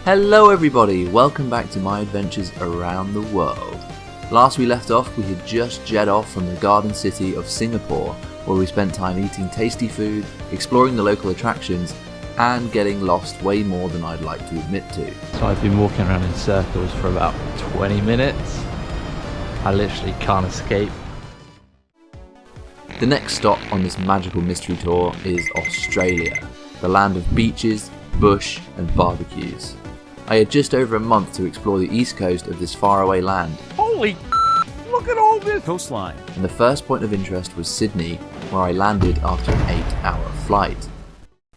Hello everybody, welcome back to my adventures around the world. Last we left off, we had just jet off from the garden city of Singapore, where we spent time eating tasty food, exploring the local attractions, and getting lost way more than I'd like to admit to. So I've been walking around in circles for about 20 minutes. I literally can't escape. The next stop on this magical mystery tour is Australia, the land of beaches, bush, and barbecues. I had just over a month to explore the east coast of this faraway land. Holy look at all this coastline. And the first point of interest was Sydney, where I landed after an 8-hour flight.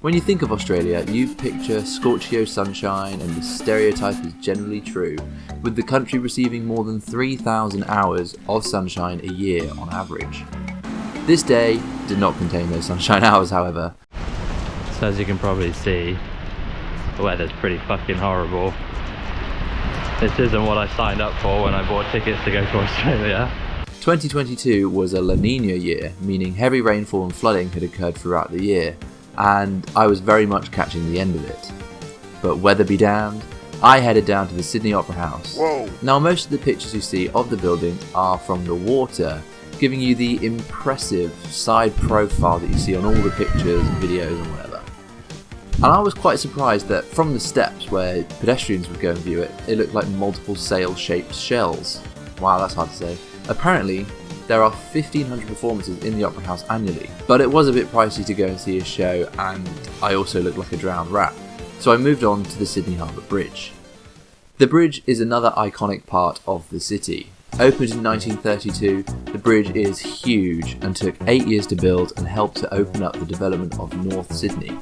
When you think of Australia, you picture scorchio sunshine, and the stereotype is generally true, with the country receiving more than 3,000 hours of sunshine a year on average. This day did not contain those sunshine hours, however. So as you can probably see, the weather's pretty fucking horrible. This isn't what I signed up for when I bought tickets to go to Australia. 2022 was a La Niña year, meaning heavy rainfall and flooding had occurred throughout the year, and I was very much catching the end of it. But weather be damned, I headed down to the Sydney Opera House. Whoa. Now most of the pictures you see of the building are from the water, giving you the impressive side profile that you see on all the pictures and videos and whatever. And I was quite surprised that from the steps where pedestrians would go and view it, it looked like multiple sail-shaped shells. Wow, that's hard to say. Apparently, there are 1,500 performances in the Opera House annually, but it was a bit pricey to go and see a show, and I also looked like a drowned rat, so I moved on to the Sydney Harbour Bridge. The bridge is another iconic part of the city. Opened in 1932, the bridge is huge and took 8 years to build and helped to open up the development of North Sydney.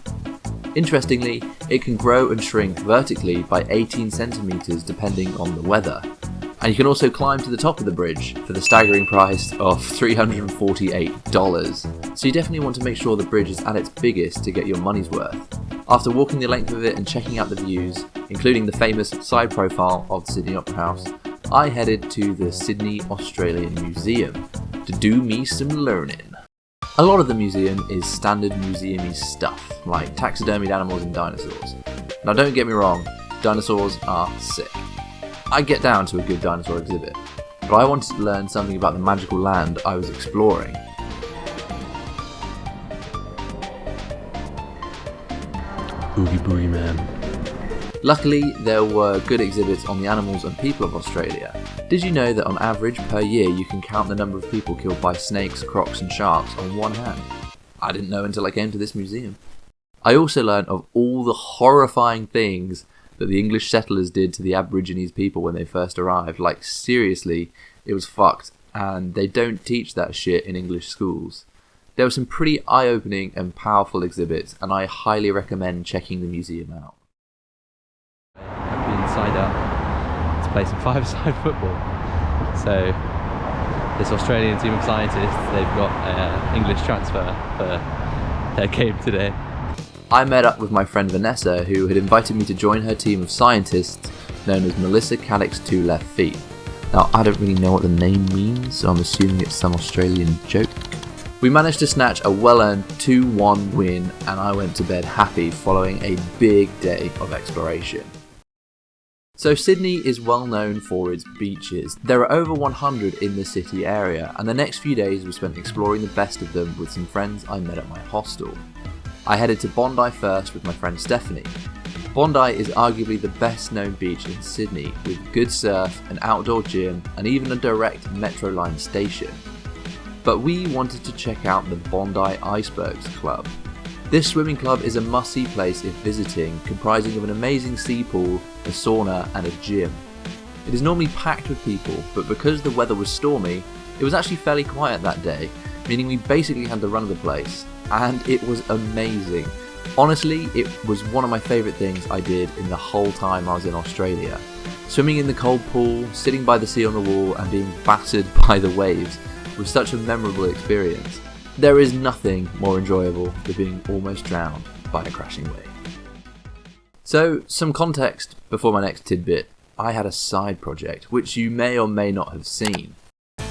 Interestingly, it can grow and shrink vertically by 18 centimetres depending on the weather. And you can also climb to the top of the bridge for the staggering price of $348. So you definitely want to make sure the bridge is at its biggest to get your money's worth. After walking the length of it and checking out the views, including the famous side profile of the Sydney Opera House, I headed to the Sydney Australian Museum to do me some learning. A lot of the museum is standard museum-y stuff, like taxidermied animals and dinosaurs. Now don't get me wrong, dinosaurs are sick. I'd get down to a good dinosaur exhibit, but I wanted to learn something about the magical land I was exploring. Boogie boogie man. Luckily, there were good exhibits on the animals and people of Australia. Did you know that on average per year you can count the number of people killed by snakes, crocs and sharks on one hand? I didn't know until I came to this museum. I also learned of all the horrifying things that the English settlers did to the Aborigines people when they first arrived. Like seriously, it was fucked, and they don't teach that shit in English schools. There were some pretty eye-opening and powerful exhibits, and I highly recommend checking the museum out. I've been signed up to play some five-a-side football. So this Australian team of scientists, they've got an English transfer for their game today. I met up with my friend Vanessa, who had invited me to join her team of scientists known as Melissa Caddick's Two Left Feet. Now I don't really know what the name means, so I'm assuming it's some Australian joke. We managed to snatch a well-earned 2-1 win, and I went to bed happy following a big day of exploration. So Sydney is well known for its beaches. There are over 100 in the city area, and the next few days were spent exploring the best of them with some friends I met at my hostel. I headed to Bondi first with my friend Stephanie. Bondi is arguably the best known beach in Sydney, with good surf, an outdoor gym, and even a direct Metro line station. But we wanted to check out the Bondi Icebergs Club. This swimming club is a must-see place if visiting, comprising of an amazing sea pool, a sauna and a gym. It is normally packed with people, but because the weather was stormy, it was actually fairly quiet that day, meaning we basically had the run of the place, and it was amazing. Honestly, it was one of my favourite things I did in the whole time I was in Australia. Swimming in the cold pool, sitting by the sea on the wall and being battered by the waves was such a memorable experience. There is nothing more enjoyable than being almost drowned by a crashing wave. So, some context before my next tidbit. I had a side project, which you may or may not have seen.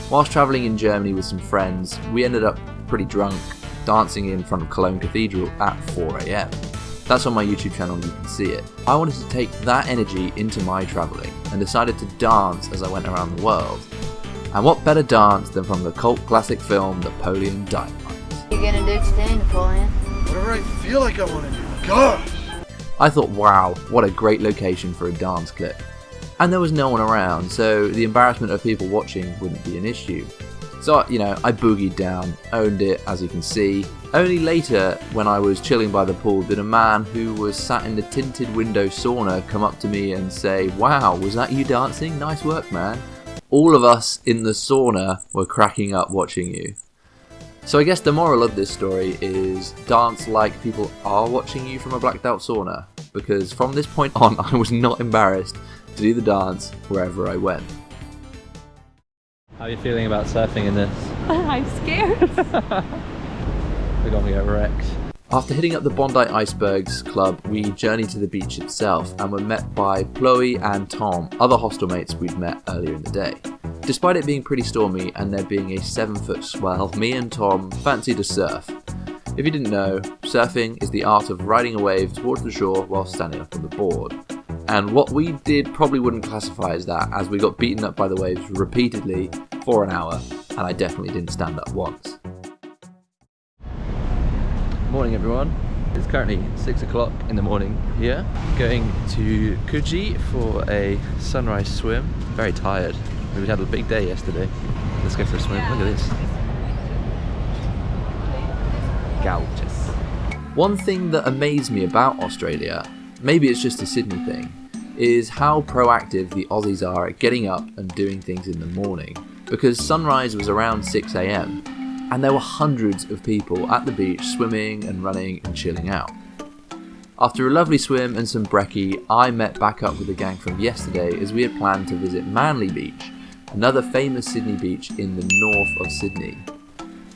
Whilst travelling in Germany with some friends, we ended up pretty drunk, dancing in front of Cologne Cathedral at 4 AM. That's on my YouTube channel, you can see it. I wanted to take that energy into my travelling and decided to dance as I went around the world. And what better dance than from the cult classic film Napoleon Dynamite? What are you gonna do today, Napoleon? Whatever I feel like I want to do. Gosh! I thought, wow, what a great location for a dance clip. And there was no one around, so the embarrassment of people watching wouldn't be an issue. So, I boogied down, owned it, as you can see. Only later, when I was chilling by the pool, did a man who was sat in the tinted window sauna come up to me and say, "Wow, was that you dancing? Nice work, man." All of us in the sauna were cracking up watching you. So I guess the moral of this story is dance like people are watching you from a blacked out sauna, because from this point on I was not embarrassed to do the dance wherever I went. How are you feeling about surfing in this? I'm scared. We're gonna get wrecked. After hitting up the Bondi Icebergs Club, we journeyed to the beach itself and were met by Chloe and Tom, other hostel mates we'd met earlier in the day. Despite it being pretty stormy and there being a 7-foot swell, me and Tom fancied a surf. If you didn't know, surfing is the art of riding a wave towards the shore while standing up on the board. And what we did probably wouldn't classify as that, as we got beaten up by the waves repeatedly for an hour, and I definitely didn't stand up once. Morning everyone. It's currently 6 o'clock in the morning here. Going to Coogee for a sunrise swim. Very tired. We had a big day yesterday. Let's go for a swim. Look at this. Gorgeous. One thing that amazed me about Australia, maybe it's just a Sydney thing, is how proactive the Aussies are at getting up and doing things in the morning. Because sunrise was around 6 AM and there were hundreds of people at the beach swimming and running and chilling out. After a lovely swim and some brekkie, I met back up with the gang from yesterday as we had planned to visit Manly Beach, another famous Sydney beach in the north of Sydney.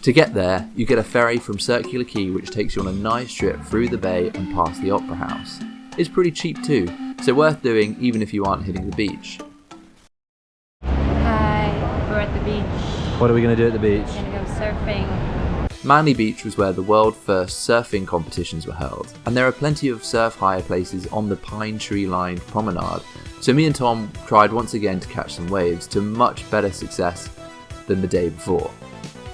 To get there, you get a ferry from Circular Quay which takes you on a nice trip through the bay and past the Opera House. It's pretty cheap too, so worth doing even if you aren't hitting the beach. Hi, we're at the beach. What are we going to do at the beach? We're gonna go surfing. Manly Beach was where the world's first surfing competitions were held, and there are plenty of surf hire places on the pine tree lined promenade, so me and Tom tried once again to catch some waves to much better success than the day before.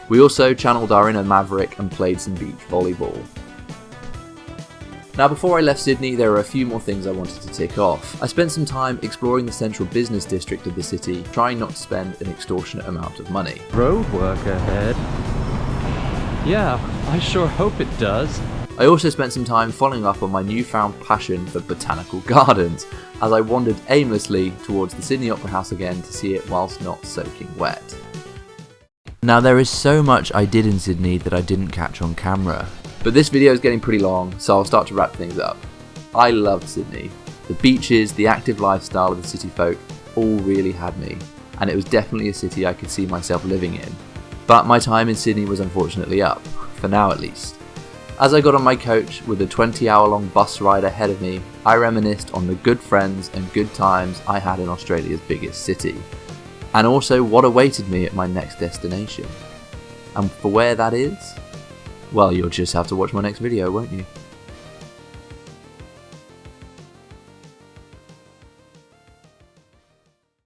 We also channeled our inner maverick and played some beach volleyball. Now before I left Sydney, there are a few more things I wanted to tick off. I spent some time exploring the central business district of the city, trying not to spend an extortionate amount of money. Road work ahead. Yeah, I sure hope it does. I also spent some time following up on my newfound passion for botanical gardens, as I wandered aimlessly towards the Sydney Opera House again to see it whilst not soaking wet. Now there is so much I did in Sydney that I didn't catch on camera, but this video is getting pretty long, so I'll start to wrap things up. I loved Sydney. The beaches, the active lifestyle of the city folk all really had me, and it was definitely a city I could see myself living in. But my time in Sydney was unfortunately up, for now at least. As I got on my coach with a 20-hour-long bus ride ahead of me, I reminisced on the good friends and good times I had in Australia's biggest city, and also what awaited me at my next destination. And for where that is? Well, you'll just have to watch my next video, won't you?